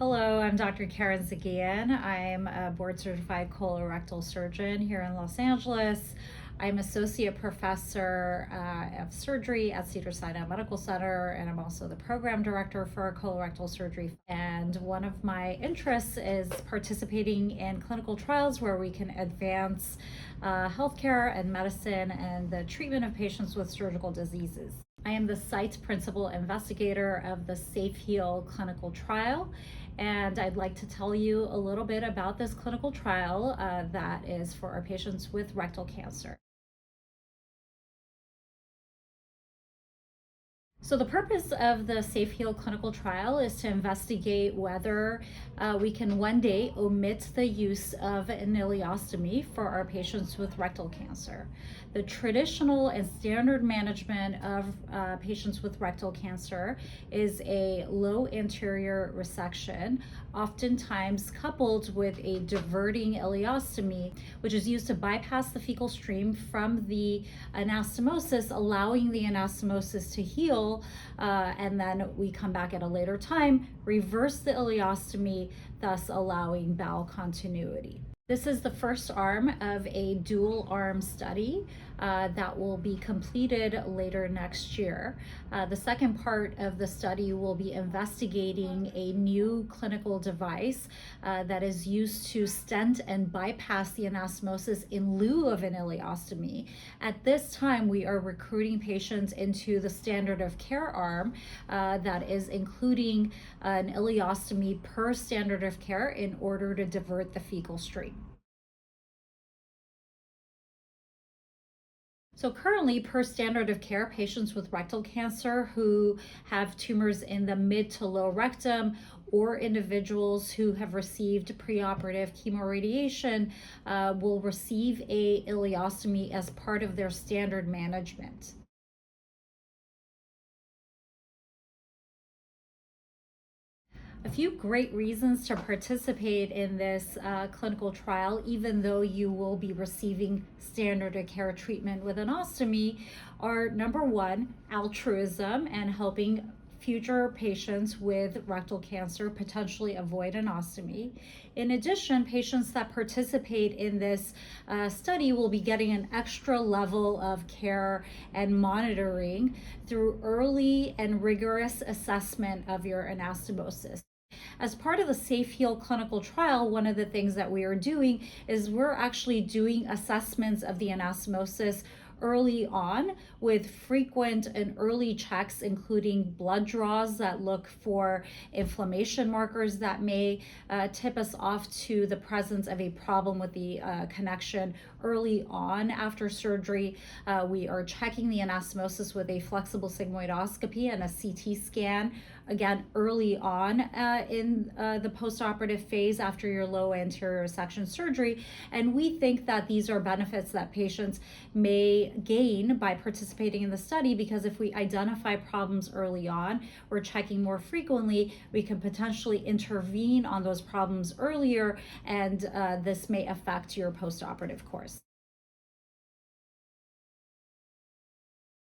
Hello, I'm Dr. Karen Zaghiyan. I'm a board certified colorectal surgeon here in Los Angeles. I'm associate professor of surgery at Cedars-Sinai Medical Center, and I'm also the program director for colorectal surgery. And one of my interests is participating in clinical trials where we can advance healthcare and medicine and the treatment of patients with surgical diseases. I am the site's principal investigator of the SafeHeal clinical trial, and I'd like to tell you a little bit about this clinical trial that is for our patients with rectal cancer. So the purpose of the SafeHeal clinical trial is to investigate whether we can one day omit the use of an ileostomy for our patients with rectal cancer. The traditional and standard management of patients with rectal cancer is a low anterior resection, oftentimes coupled with a diverting ileostomy, which is used to bypass the fecal stream from the anastomosis, allowing the anastomosis to heal. And then we come back at a later time, reverse the ileostomy, thus allowing bowel continuity. This is the first arm of a dual arm study that will be completed later next year. The second part of the study will be investigating a new clinical device that is used to stent and bypass the anastomosis in lieu of an ileostomy. At this time, we are recruiting patients into the standard of care arm that is including an ileostomy per standard of care in order to divert the fecal stream. So currently, per standard of care, patients with rectal cancer who have tumors in the mid to low rectum or individuals who have received preoperative chemoradiation will receive a ileostomy as part of their standard management. A few great reasons to participate in this clinical trial, even though you will be receiving standard of care treatment with an ostomy, are number one, altruism and helping future patients with rectal cancer potentially avoid an ostomy. In addition, patients that participate in this study will be getting an extra level of care and monitoring through early and rigorous assessment of your anastomosis. As part of the SafeHeal clinical trial, one of the things that we are doing is we're actually doing assessments of the anastomosis early on with frequent and early checks, including blood draws that look for inflammation markers that may tip us off to the presence of a problem with the connection early on after surgery. We are checking the anastomosis with a flexible sigmoidoscopy and a CT scan, again, early on in the postoperative phase after your low anterior resection surgery. And we think that these are benefits that patients may gain by participating in the study, because if we identify problems early on, we're checking more frequently, we can potentially intervene on those problems earlier, and this may affect your postoperative course.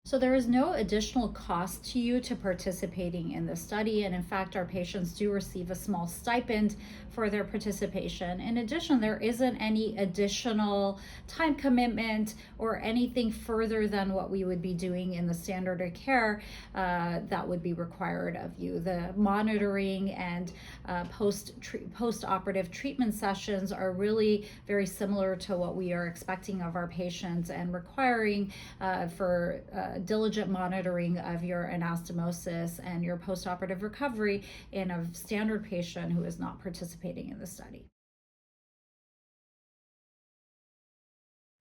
So there is no additional cost to you to participating in the study, and in fact, our patients do receive a small stipend for their participation. In addition, there isn't any additional time commitment or anything further than what we would be doing in the standard of care that would be required of you. The monitoring and post-operative treatment sessions are really very similar to what we are expecting of our patients and requiring for diligent monitoring of your anastomosis and your postoperative recovery in a standard patient who is not participating in the study.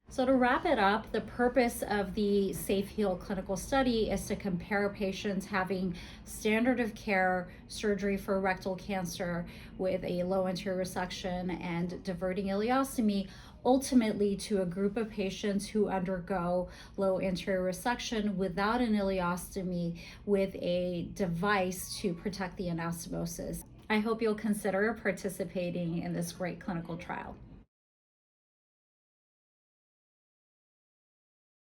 So to wrap it up, the purpose of the SafeHeal clinical study is to compare patients having standard of care surgery for rectal cancer with a low anterior resection and diverting ileostomy, ultimately to a group of patients who undergo low anterior resection without an ileostomy with a device to protect the anastomosis. I hope you'll consider participating in this great clinical trial.